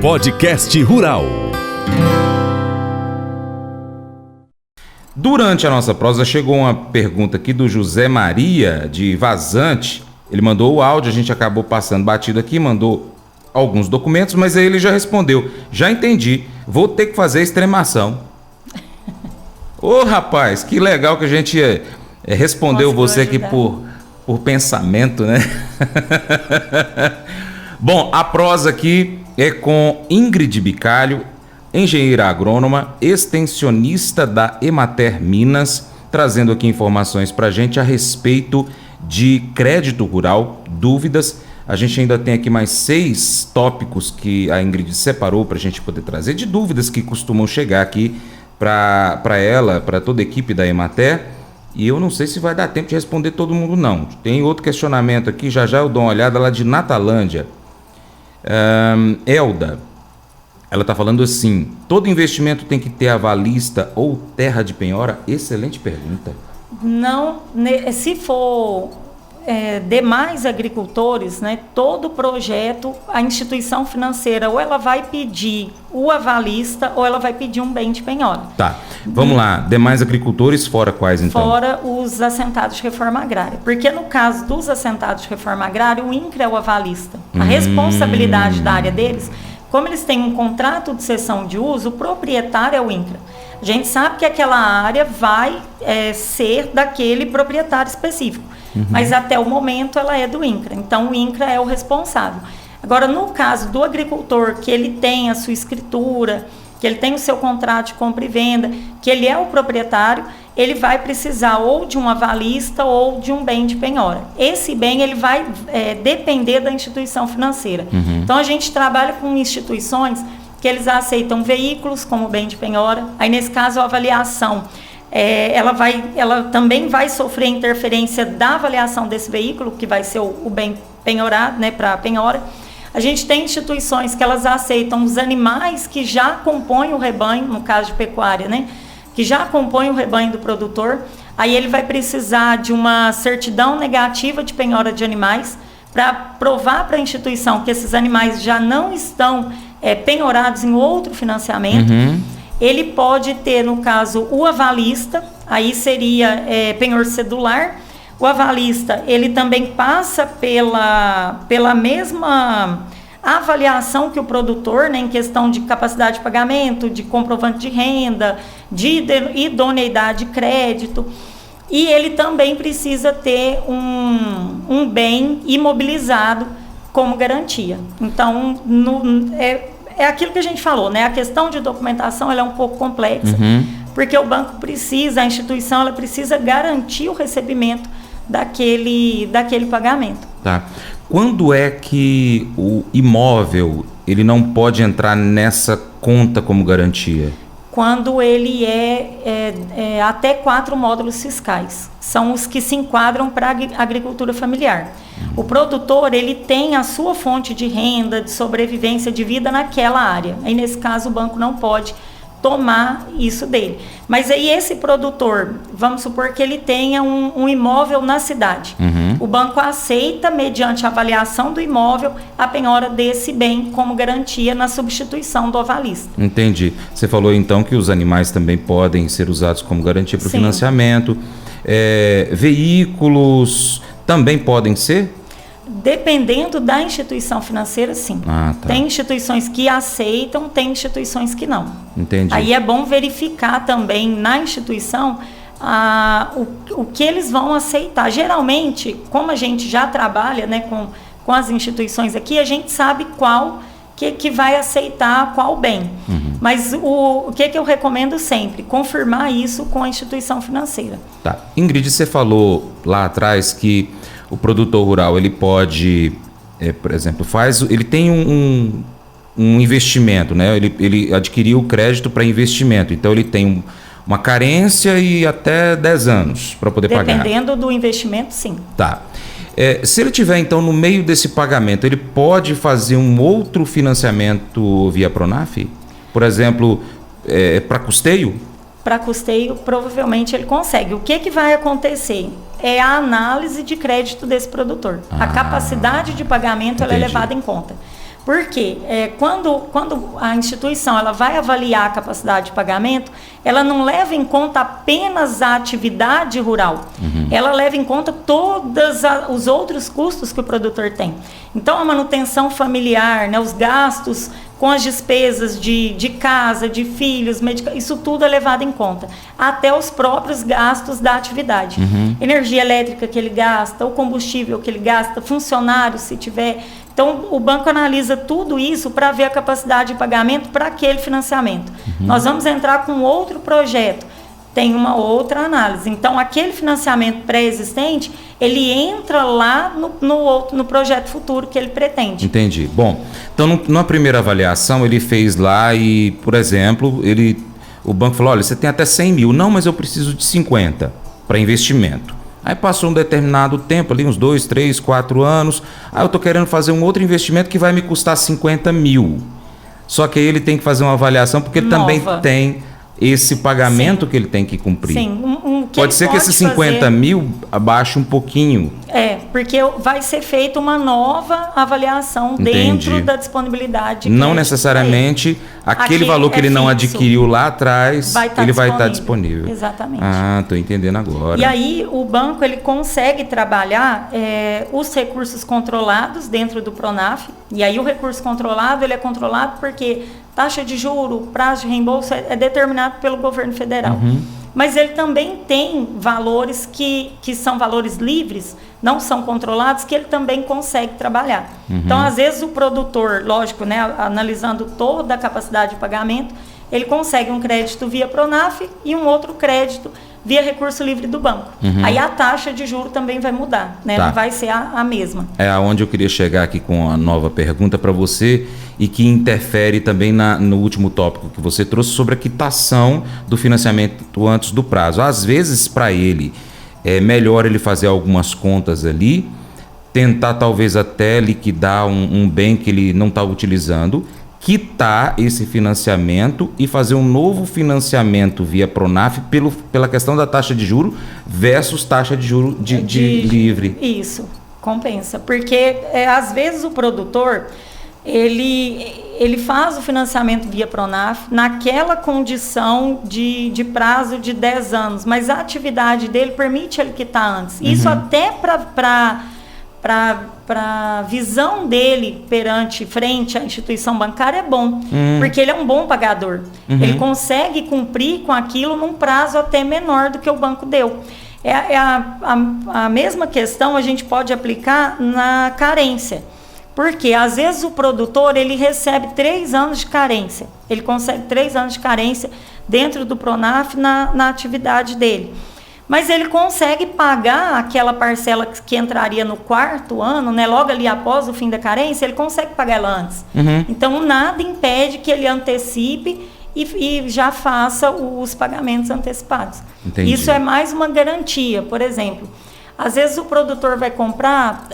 Podcast Rural. Durante a nossa prosa chegou uma pergunta aqui do José Maria de Vazante. Ele mandou o áudio, a gente acabou passando batido aqui, mandou alguns documentos, mas aí ele já respondeu. Já entendi, vou ter que fazer extremação. Ô rapaz, que legal que a gente respondeu você aqui por pensamento, né? Bom, a prosa aqui é com Ingrid Bicalho, engenheira agrônoma, extensionista da Emater Minas, trazendo aqui informações para a gente a respeito de crédito rural, dúvidas. A gente ainda tem aqui mais 6 tópicos que a Ingrid separou para a gente poder trazer, de dúvidas que costumam chegar aqui para ela, para toda a equipe da Emater. E eu não sei se vai dar tempo de responder todo mundo, não. Tem outro questionamento aqui, já eu dou uma olhada lá de Natalândia. Elda, ela está falando assim: todo investimento tem que ter avalista ou terra de penhora? Excelente pergunta. Não, se for demais agricultores, né, todo projeto, a instituição financeira ou ela vai pedir o avalista ou ela vai pedir um bem de penhora. Tá, vamos lá. Demais agricultores, fora quais então? Fora os assentados de reforma agrária. Porque no caso dos assentados de reforma agrária, o INCRA é o avalista. A responsabilidade da área deles, como eles têm um contrato de cessão de uso, o proprietário é o INCRA. A gente sabe que aquela área vai ser daquele proprietário específico, mas até o momento ela é do INCRA. Então o INCRA é o responsável. Agora, no caso do agricultor, que ele tem a sua escritura, que ele tem o seu contrato de compra e venda, que ele é o proprietário, ele vai precisar ou de um avalista ou de um bem de penhora. Esse bem ele vai depender da instituição financeira. Então a gente trabalha com instituições que eles aceitam veículos como bem de penhora. Aí nesse caso a avaliação, ela também vai sofrer interferência da avaliação desse veículo, que vai ser o bem penhorado, né, para penhora. A gente tem instituições que elas aceitam os animais que já compõem o rebanho, no caso de pecuária, né, que já compõem o rebanho do produtor. Aí ele vai precisar de uma certidão negativa de penhora de animais para provar para a instituição que esses animais já não estão penhorados em outro financiamento. Ele pode ter, no caso, o avalista, aí seria penhor cedular. O avalista, ele também passa pela mesma avaliação que o produtor, né, em questão de capacidade de pagamento, de comprovante de renda, de idoneidade de crédito. E ele também precisa ter um bem imobilizado como garantia. Então, é aquilo que a gente falou, né? A questão de documentação ela é um pouco complexa, porque o banco precisa, a instituição, ela precisa garantir o recebimento daquele pagamento. Tá. Quando é que o imóvel ele não pode entrar nessa conta como garantia? Quando ele é até 4 módulos fiscais. São os que se enquadram para a agricultura familiar. O produtor, ele tem a sua fonte de renda, de sobrevivência, de vida naquela área. Aí, nesse caso, o banco não pode tomar isso dele. Mas aí esse produtor, vamos supor que ele tenha um imóvel na cidade. O banco aceita, mediante a avaliação do imóvel, a penhora desse bem como garantia na substituição do avalista. Entendi. Você falou então que os animais também podem ser usados como garantia para o financiamento. Veículos também podem ser? Dependendo da instituição financeira, sim. Tá. Tem instituições que aceitam, tem instituições que não. Entendi. Aí é bom verificar também na instituição o que eles vão aceitar. Geralmente, como a gente já trabalha, né, com as instituições aqui, a gente sabe qual que vai aceitar qual bem. Mas o que eu recomendo sempre? Confirmar isso com a instituição financeira. Tá. Ingrid, você falou lá atrás que o produtor rural, ele pode, por exemplo, ele tem um investimento, né? Ele adquiriu o crédito para investimento, então ele tem uma carência e até 10 anos para poder pagar. Dependendo do investimento, sim. Tá. Se ele tiver, então, no meio desse pagamento, ele pode fazer um outro financiamento via Pronaf? Por exemplo, para custeio? Para custeio, provavelmente ele consegue. O que vai acontecer? É a análise de crédito desse produtor. A capacidade de pagamento ela é levada em conta. Por quê? Quando a instituição ela vai avaliar a capacidade de pagamento, ela não leva em conta apenas a atividade rural. Ela leva em conta todos os outros custos que o produtor tem. Então, a manutenção familiar, né, os gastos com as despesas de casa, de filhos, isso tudo é levado em conta. Até os próprios gastos da atividade. Energia elétrica que ele gasta, o combustível que ele gasta, funcionários se tiver. Então, o banco analisa tudo isso para ver a capacidade de pagamento para aquele financiamento. Nós vamos entrar com outro projeto, tem uma outra análise. Então, aquele financiamento pré-existente, ele entra lá no projeto futuro que ele pretende. Entendi. Bom, então, na primeira avaliação, ele fez lá e, por exemplo, o banco falou, olha, você tem até 100 mil. Não, mas eu preciso de 50 para investimento. Aí passou um determinado tempo, ali uns 2, 3, 4 anos. Aí eu estou querendo fazer um outro investimento que vai me custar 50 mil. Só que aí ele tem que fazer uma avaliação, porque ele também tem esse pagamento que ele tem que cumprir. Sim. Pode ser que esses 50 mil abaixe um pouquinho. Porque vai ser feita uma nova avaliação dentro da disponibilidade. Não necessariamente aquele valor que ele não adquiriu lá atrás, ele vai estar disponível. Exatamente. Estou entendendo agora. E aí o banco ele consegue trabalhar os recursos controlados dentro do Pronaf. E aí o recurso controlado, ele é controlado porque taxa de juro, prazo de reembolso é determinado pelo governo federal. Mas ele também tem valores que são valores livres, não são controlados, que ele também consegue trabalhar. Então, às vezes, o produtor, lógico, né, analisando toda a capacidade de pagamento, ele consegue um crédito via Pronaf e um outro crédito via recurso livre do banco. Aí a taxa de juro também vai mudar, né? Não vai ser a mesma. É aonde eu queria chegar aqui com a nova pergunta para você e que interfere também no último tópico que você trouxe sobre a quitação do financiamento antes do prazo. Às vezes, para ele, é melhor ele fazer algumas contas ali, tentar talvez até liquidar um bem que ele não está utilizando, quitar esse financiamento e fazer um novo financiamento via Pronaf pela questão da taxa de juro versus taxa de juro de livre. Isso, compensa. Porque às vezes o produtor ele faz o financiamento via Pronaf naquela condição de prazo de 10 anos, mas a atividade dele permite ele quitar antes. Isso até para a visão dele frente à instituição bancária é bom, porque ele é um bom pagador. Ele consegue cumprir com aquilo num prazo até menor do que o banco deu. A mesma questão a gente pode aplicar na carência, porque às vezes o produtor ele recebe 3 anos de carência, ele consegue 3 anos de carência dentro do Pronaf na atividade dele. Mas ele consegue pagar aquela parcela que entraria no 4º ano, né, logo ali após o fim da carência, ele consegue pagar ela antes. Então, nada impede que ele antecipe e já faça os pagamentos antecipados. Entendi. Isso é mais uma garantia. Por exemplo, às vezes o produtor vai comprar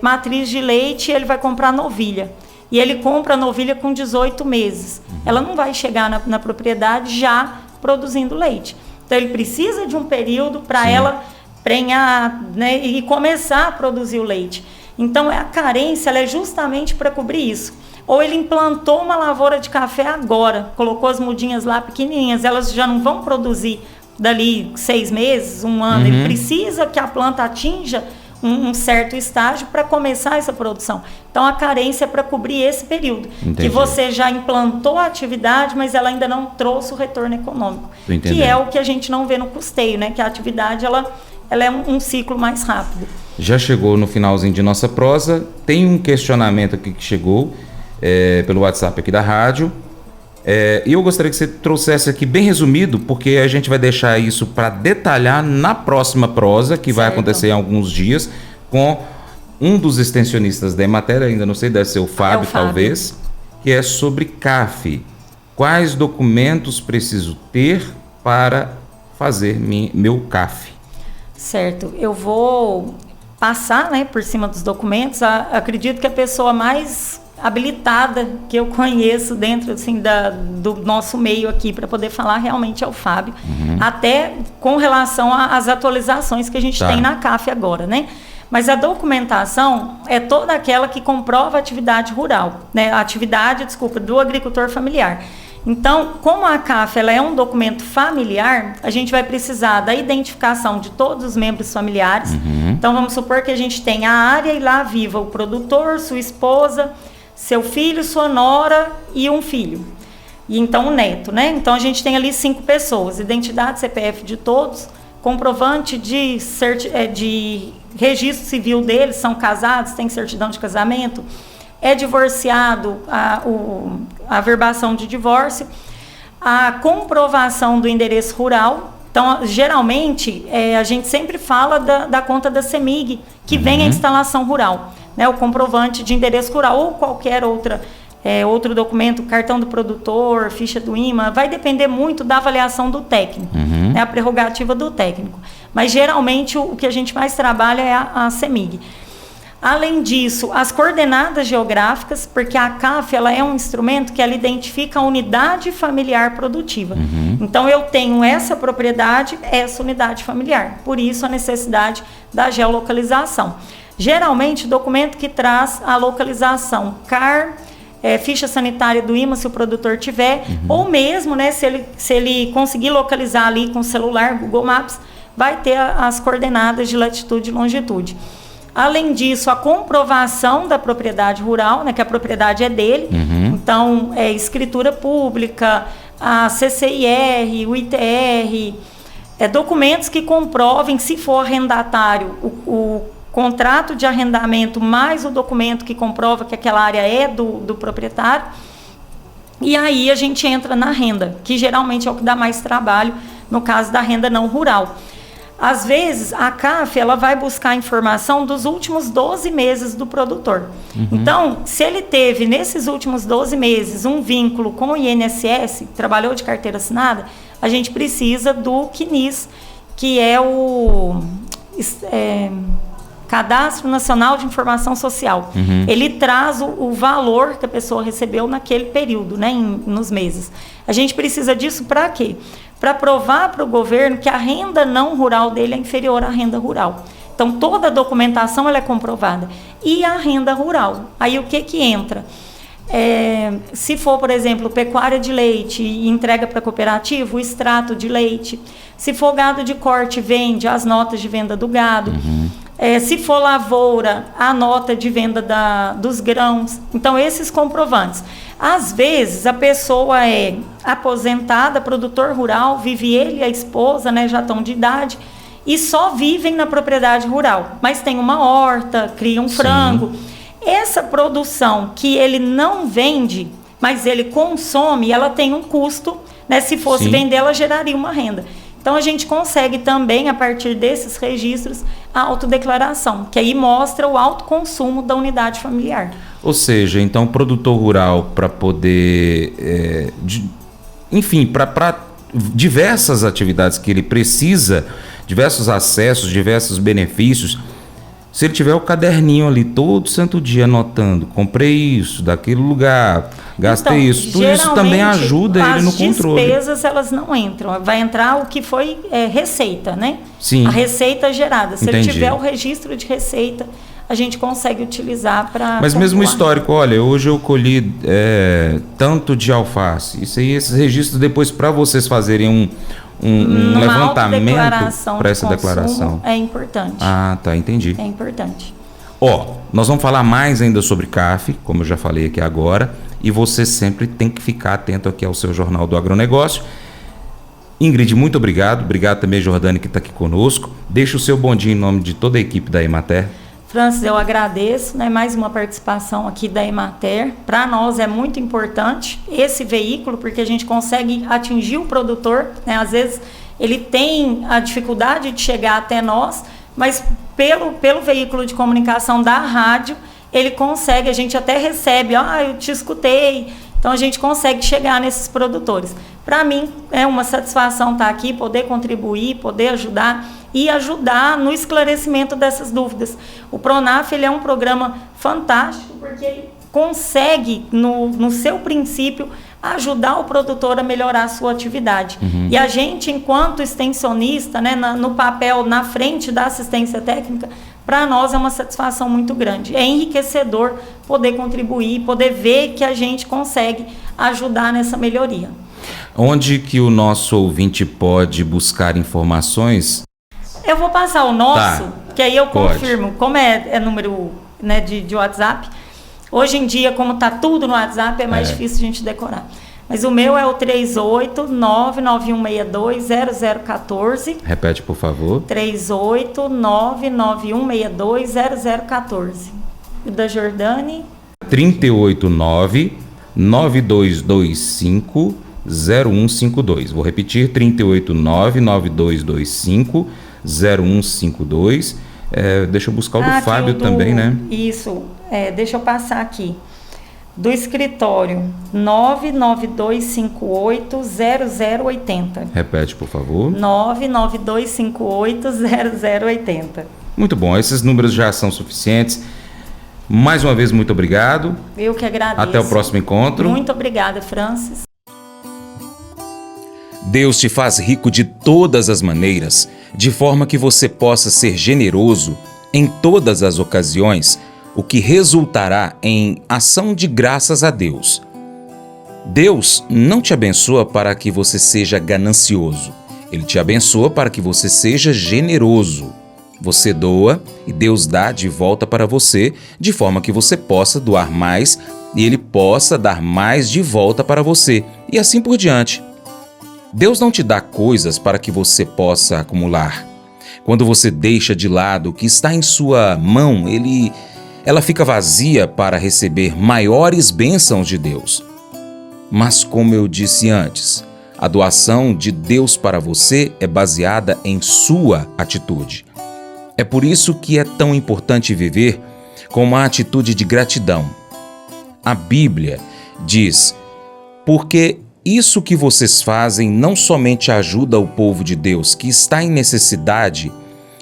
matriz de leite e ele vai comprar novilha. E ele compra a novilha com 18 meses. Ela não vai chegar na propriedade já produzindo leite. Então, ele precisa de um período para ela prenhar, né, e começar a produzir o leite. Então, a carência ela é justamente para cobrir isso. Ou ele implantou uma lavoura de café agora, colocou as mudinhas lá pequenininhas, elas já não vão produzir dali 6 meses, 1 ano. Ele precisa que a planta atinja um certo estágio para começar essa produção. Então, a carência é para cobrir esse período. Entendi. Que você já implantou a atividade, mas ela ainda não trouxe o retorno econômico. Entendi. Que é o que a gente não vê no custeio, né? Que a atividade ela é um ciclo mais rápido. Já chegou no finalzinho de nossa prosa. Tem um questionamento aqui que chegou pelo WhatsApp aqui da rádio. E eu gostaria que você trouxesse aqui bem resumido, porque a gente vai deixar isso para detalhar na próxima prosa, que vai acontecer em alguns dias, com um dos extensionistas da Emater, ainda não sei, deve ser o Fábio, talvez, que é sobre CAF. Quais documentos preciso ter para fazer meu CAF? Certo, eu vou passar, né, por cima dos documentos. Acredito que a pessoa mais habilitada que eu conheço dentro assim, do nosso meio aqui para poder falar realmente é o Fábio, até com relação às atualizações que a gente tem na CAF agora, né? Mas a documentação é toda aquela que comprova a atividade rural, né? A atividade, do agricultor familiar. Então, como a CAF ela é um documento familiar, a gente vai precisar da identificação de todos os membros familiares. Então, vamos supor que a gente tem a área e lá viva o produtor, sua esposa, seu filho, sua nora e um filho. E então o neto, né? Então, a gente tem ali 5 pessoas, identidade, CPF de todos, comprovante de registro civil deles, são casados, tem certidão de casamento, é divorciado, a averbação de divórcio, a comprovação do endereço rural. Então, geralmente, a gente sempre fala da conta da CEMIG, que vem a instalação rural, né? O comprovante de endereço rural ou qualquer outro documento, cartão do produtor, ficha do IMA, vai depender muito da avaliação do técnico, né? A prerrogativa do técnico. Mas, geralmente, o que a gente mais trabalha é a CEMIG. Além disso, as coordenadas geográficas, porque a CAF ela é um instrumento que ela identifica a unidade familiar produtiva. Então, eu tenho essa propriedade, essa unidade familiar. Por isso, a necessidade da geolocalização. Geralmente, documento que traz a localização CAR, ficha sanitária do IMA, se o produtor tiver, ou mesmo, né, se ele conseguir localizar ali com o celular, Google Maps, vai ter as coordenadas de latitude e longitude. Além disso, a comprovação da propriedade rural, né, que a propriedade é dele. Então, escritura pública, a CCIR, o ITR, documentos que comprovem, se for arrendatário, o contrato de arrendamento mais o documento que comprova que aquela área é do proprietário. E aí a gente entra na renda, que geralmente é o que dá mais trabalho no caso da renda não rural. Às vezes, a CAF ela vai buscar informação dos últimos 12 meses do produtor. Então, se ele teve, nesses últimos 12 meses, um vínculo com o INSS, trabalhou de carteira assinada, a gente precisa do CNIS, que é o Cadastro Nacional de Informação Social. Ele traz o valor que a pessoa recebeu naquele período, né, nos meses. A gente precisa disso para quê? Para provar para o governo que a renda não rural dele é inferior à renda rural. Então, toda a documentação ela é comprovada. E a renda rural? Aí, o que entra? Se for, por exemplo, pecuária de leite e entrega para cooperativa, o extrato de leite. Se for gado de corte, vende as notas de venda do gado. Se for lavoura, a nota de venda dos grãos. Então, esses comprovantes. Às vezes, a pessoa é aposentada, produtor rural, vive ele e a esposa, né, já estão de idade, e só vivem na propriedade rural. Mas tem uma horta, cria um frango. Essa produção que ele não vende, mas ele consome, ela tem um custo, né? Se fosse vender, ela geraria uma renda. Então, a gente consegue também, a partir desses registros, a autodeclaração, que aí mostra o alto consumo da unidade familiar. Ou seja, então, o produtor rural, para poder, para diversas atividades que ele precisa, diversos acessos, diversos benefícios, se ele tiver o caderninho ali todo santo dia anotando, comprei isso, daquele lugar, gastei isso, tudo isso também ajuda ele no controle. As despesas, elas não entram, vai entrar o que foi receita, né? Sim. A receita gerada. Se Entendi. ele tiver o registro de receita, a gente consegue utilizar para... Mas mesmo o histórico, olha, hoje eu colhi tanto de alface, isso aí, esses registros depois para vocês fazerem um levantamento para essa declaração. É importante. Ah, tá, entendi. É importante. Nós vamos falar mais ainda sobre CAF, como eu já falei aqui agora, e você sempre tem que ficar atento aqui ao seu Jornal do Agronegócio. Ingrid, muito obrigado. Obrigado também, Jordane, que está aqui conosco. Deixa o seu bom dia em nome de toda a equipe da Emater. Francis, eu agradeço, né, mais uma participação aqui da Emater. Para nós é muito importante esse veículo, porque a gente consegue atingir o produtor, né? Às vezes ele tem a dificuldade de chegar até nós, mas pelo veículo de comunicação da rádio, ele consegue, a gente até recebe, eu te escutei. Então, a gente consegue chegar nesses produtores. Para mim, é uma satisfação estar aqui, poder contribuir, poder ajudar e ajudar no esclarecimento dessas dúvidas. O Pronaf ele é um programa fantástico, porque ele consegue, no seu princípio, ajudar o produtor a melhorar a sua atividade. E a gente, enquanto extensionista, né, no papel, na frente da assistência técnica, para nós é uma satisfação muito grande. É enriquecedor poder contribuir, poder ver que a gente consegue ajudar nessa melhoria. Onde que o nosso ouvinte pode buscar informações? Eu vou passar o nosso, que aí eu confirmo. Pode. Como é número, né, de WhatsApp, hoje em dia, como está tudo no WhatsApp, é mais difícil a gente decorar. Mas o meu é o 38991620014. Repete, por favor. 38991620014. E da Jordane? 38992250152. Vou repetir, 38992250152. Deixa eu buscar o do Fábio também, né? Isso, deixa eu passar aqui. Do escritório, 992580080. Repete, por favor. 992580080. Muito bom, esses números já são suficientes. Mais uma vez, muito obrigado. Eu que agradeço. Até o próximo encontro. Muito obrigada, Francis. Deus te faz rico de todas as maneiras, de forma que você possa ser generoso em todas as ocasiões, o que resultará em ação de graças a Deus. Deus não te abençoa para que você seja ganancioso. Ele te abençoa para que você seja generoso. Você doa e Deus dá de volta para você, de forma que você possa doar mais e Ele possa dar mais de volta para você, e assim por diante. Deus não te dá coisas para que você possa acumular. Quando você deixa de lado o que está em sua mão, ela fica vazia para receber maiores bênçãos de Deus. Mas como eu disse antes, a doação de Deus para você é baseada em sua atitude. É por isso que é tão importante viver com uma atitude de gratidão. A Bíblia diz: porque isso que vocês fazem não somente ajuda o povo de Deus que está em necessidade,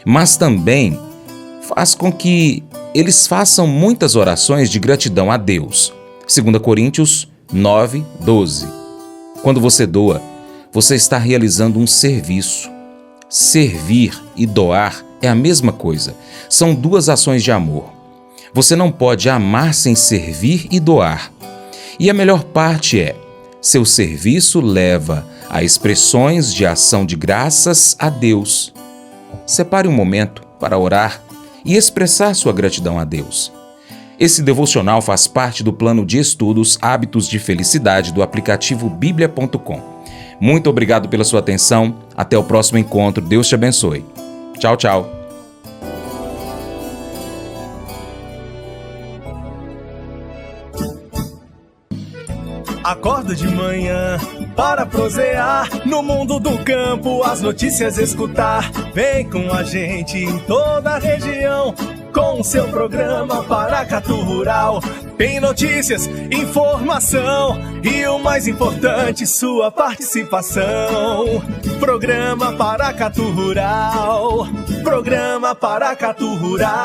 mas também faz com que eles façam muitas orações de gratidão a Deus. 2 Coríntios 9:12. Quando você doa, você está realizando um serviço. Servir e doar é a mesma coisa. São duas ações de amor. Você não pode amar sem servir e doar. E a melhor parte é: seu serviço leva a expressões de ação de graças a Deus. Separe um momento para orar e expressar sua gratidão a Deus. Esse devocional faz parte do plano de estudos Hábitos de Felicidade do aplicativo bíblia.com. Muito obrigado pela sua atenção. Até o próximo encontro. Deus te abençoe. Tchau, tchau. Acordo de manhã para prosear no mundo do campo, as notícias escutar. Vem com a gente em toda a região com o seu programa Paracatu Rural. Tem notícias, informação e o mais importante, sua participação. Programa Paracatu Rural. Programa Paracatu Rural.